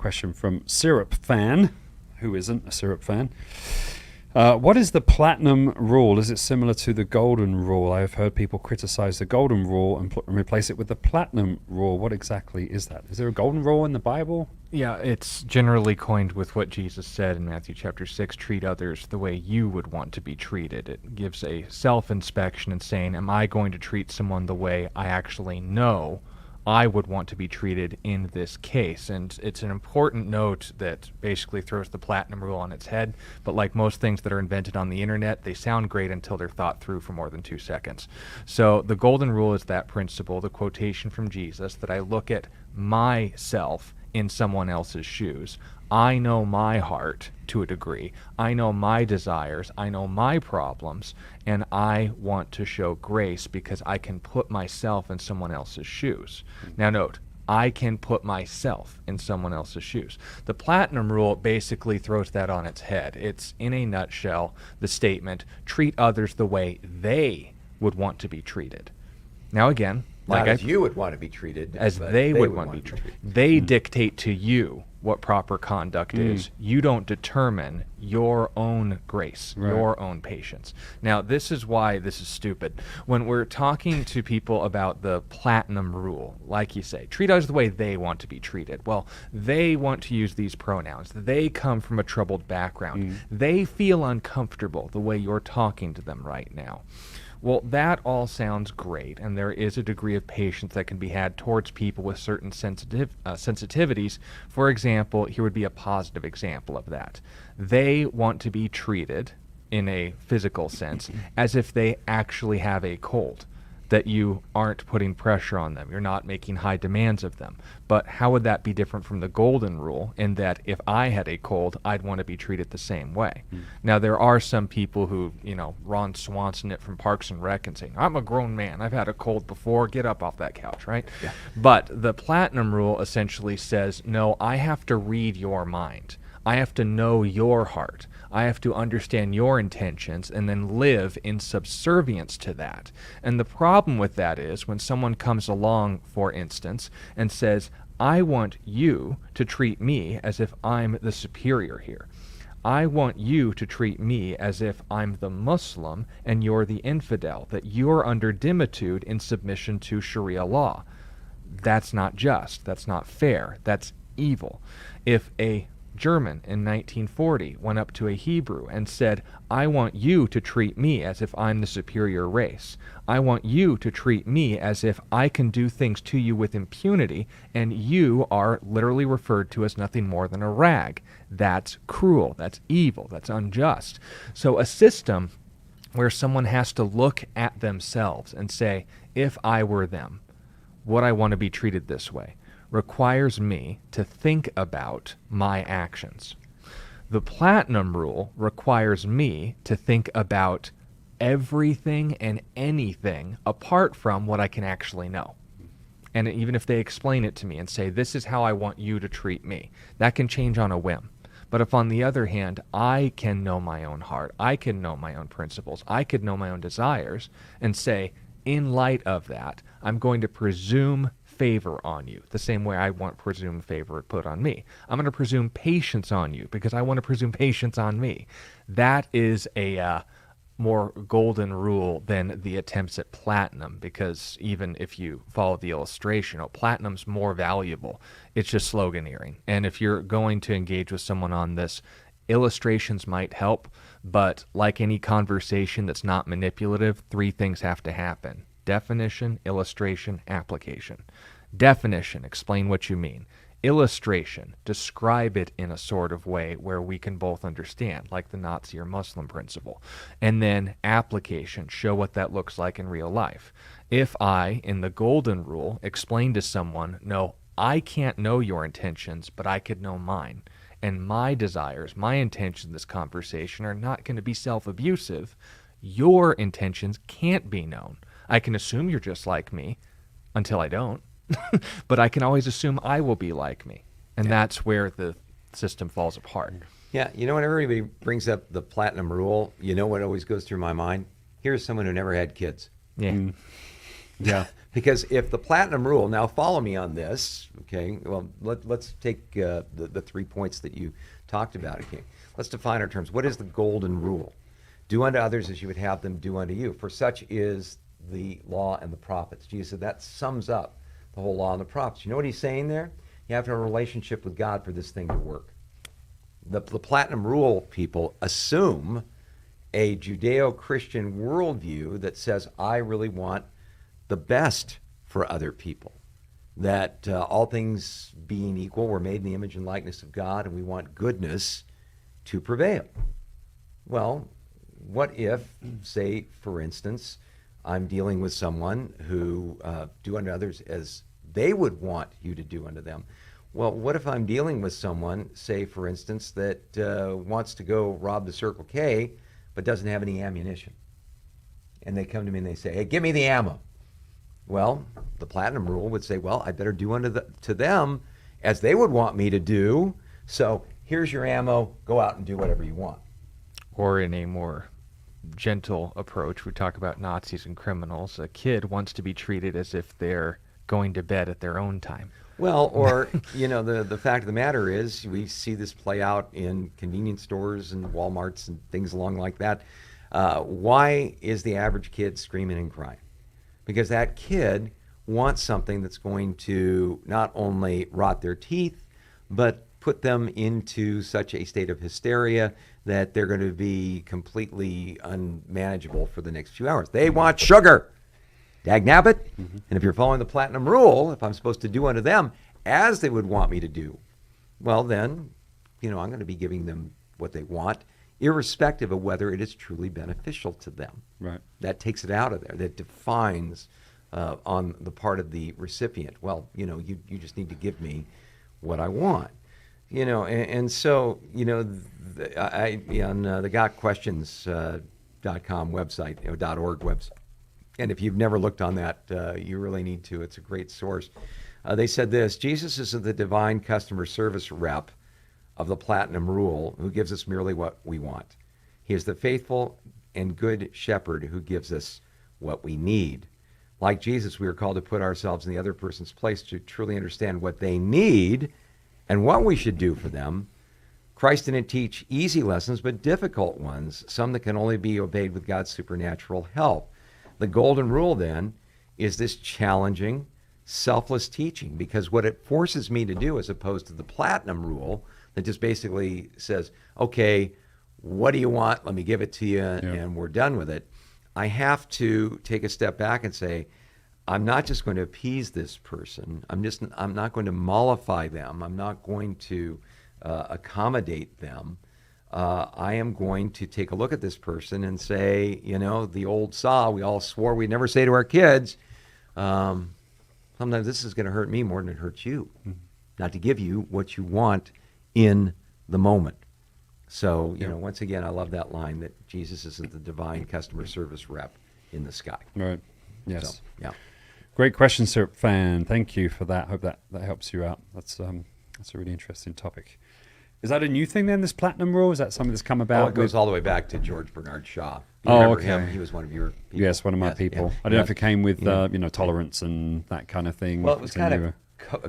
question from Syrup Fan. Who isn't a Syrup Fan? What is the platinum rule? Is it similar to the golden rule? I have heard people criticize the golden rule and replace it with the platinum rule. What exactly is that? Is there a golden rule in the Bible? Yeah, it's generally coined with what Jesus said in Matthew chapter 6, treat others the way you would want to be treated. It gives a self-inspection and saying, am I going to treat someone the way I actually know I would want to be treated in this case? And it's an important note that basically throws the platinum rule on its head, but like most things that are invented on the internet, they sound great until they're thought through for more than 2 seconds. So the golden rule is that principle, the quotation from Jesus, that I look at myself in someone else's shoes. I know my heart to a degree. I know my desires. I know my problems. And I want to show grace because I can put myself in someone else's shoes. Now note, I can put myself in someone else's shoes. The platinum rule basically throws that on its head. It's, in a nutshell, the statement, treat others the way they would want to be treated. Now again, Not as you would want to be treated. As they would want to be treated. They dictate to you what proper conduct is. You don't determine your own grace, your own patience. Now, this is why this is stupid. When we're talking to people about the platinum rule, like you say, treat others the way they want to be treated. Well, they want to use these pronouns. They come from a troubled background. They feel uncomfortable the way you're talking to them right now. Well, that all sounds great, and there is a degree of patience that can be had towards people with certain sensitivities. For example, here would be a positive example of that. They want to be treated, in a physical sense, as if they actually have a cold, that you aren't putting pressure on them. You're not making high demands of them. But how would that be different from the golden rule in that if I had a cold, I'd want to be treated the same way? Now, there are some people who, Ron Swanson it from Parks and Rec and saying, I'm a grown man. I've had a cold before. Get up off that couch, right? Yeah. But the platinum rule essentially says, no, I have to read your mind. I have to know your heart. I have to understand your intentions and then live in subservience to that. And the problem with that is when someone comes along, for instance, and says, I want you to treat me as if I'm the superior here. I want you to treat me as if I'm the Muslim and you're the infidel, that you're under dimitude in submission to Sharia law. That's not just. That's not fair. That's evil. If a German in 1940 went up to a Hebrew and said, I want you to treat me as if I'm the superior race. I want you to treat me as if I can do things to you with impunity, and you are literally referred to as nothing more than a rag. That's cruel. That's evil. That's unjust. So a system where someone has to look at themselves and say, if I were them, would I want to be treated this way? Requires me to think about my actions. The platinum rule requires me to think about everything and anything apart from what I can actually know. And even if they explain it to me and say, this is how I want you to treat me, that can change on a whim. But if on the other hand, I can know my own heart, I can know my own principles, I could know my own desires and say, in light of that, I'm going to presume favor on you, the same way I want presumed favor put on me. I'm going to presume patience on you because I want to presume patience on me. That is a more golden rule than the attempts at platinum, because even if you follow the illustration, platinum's more valuable. It's just sloganeering. And if you're going to engage with someone on this, illustrations might help, but like any conversation that's not manipulative, 3 things have to happen. Definition, illustration, application. Definition, explain what you mean. Illustration, describe it in a sort of way where we can both understand, like the Nazi or Muslim principle. And then application, show what that looks like in real life. If I, in the golden rule, explain to someone, no, I can't know your intentions, but I could know mine. And my desires, my intentions in this conversation are not going to be self-abusive. Your intentions can't be known. I can assume you're just like me until I don't, but I can always assume I will be like me. And that's where the system falls apart. Yeah, when everybody brings up the platinum rule, what always goes through my mind? Here's someone who never had kids. Yeah. Yeah. Because if the platinum rule, now follow me on this, okay? Well, let's take the 3 points that you talked about, okay? Let's define our terms. What is the golden rule? Do unto others as you would have them do unto you. For such is the law and the prophets. Jesus said that sums up the whole law and the prophets. You know what he's saying there? You have to have a relationship with God for this thing to work. The platinum rule people assume a Judeo-Christian worldview that says, I really want the best for other people. That all things being equal, we're made in the image and likeness of God, and we want goodness to prevail. Well, what if, say, for instance, I'm dealing with someone who do unto others as they would want you to do unto them? Well, what if I'm dealing with someone, say, for instance, that wants to go rob the Circle K, but doesn't have any ammunition? And they come to me and they say, hey, give me the ammo. Well, the platinum rule would say, well, I better do to them as they would want me to do. So here's your ammo. Go out and do whatever you want. Or in a more gentle approach, we talk about Nazis and criminals. A kid wants to be treated as if they're going to bed at their own time. Well, or, the fact of the matter is we see this play out in convenience stores and Walmarts and things along like that. Why is the average kid screaming and crying? Because that kid wants something that's going to not only rot their teeth, but put them into such a state of hysteria that they're going to be completely unmanageable for the next few hours. They want sugar. Dagnabbit. Mm-hmm. And if you're following the platinum rule, if I'm supposed to do unto them as they would want me to do, well then, I'm going to be giving them what they want, irrespective of whether it is truly beneficial to them. Right. That takes it out of there. That defines on the part of the recipient, well, you just need to give me what I want. And so, on the GotQuestions.com website, .org website, and if you've never looked on that, you really need to. It's a great source. They said this: Jesus is the divine customer service rep of the platinum rule who gives us merely what we want. He is the faithful and good shepherd who gives us what we need. Like Jesus, we are called to put ourselves in the other person's place to truly understand what they need and what we should do for them. Christ didn't teach easy lessons, but difficult ones, some that can only be obeyed with God's supernatural help. The golden rule, then, is this challenging, selfless teaching, because what it forces me to do, as opposed to the platinum rule that just basically says, okay, what do you want? Let me give it to you, and we're done with it. I have to take a step back and say, I'm not just going to appease this person. I'm not going to mollify them. I'm not going to accommodate them. I am going to take a look at this person and say, the old saw we all swore we'd never say to our kids, sometimes this is going to hurt me more than it hurts you. Mm-hmm. Not to give you what you want in the moment. So, once again, I love that line that Jesus isn't the divine customer service rep in the sky. Right. Yes. So, yeah. Great question, Sir Fan. Thank you for that. Hope that helps you out. That's a really interesting topic. Is that a new thing then, this platinum rule? Is that something that's come about? Oh, it goes all the way back to George Bernard Shaw. You remember okay. Him? He was one of your people. Yes, one of my people. Yeah. I don't know if it came with, tolerance and that kind of thing. Well, it was kind of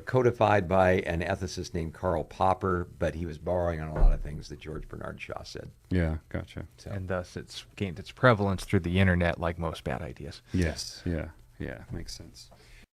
codified by an ethicist named Karl Popper, but he was borrowing on a lot of things that George Bernard Shaw said. Yeah, gotcha. So. And thus it's gained its prevalence through the internet like most bad ideas. Yes, yeah, makes sense.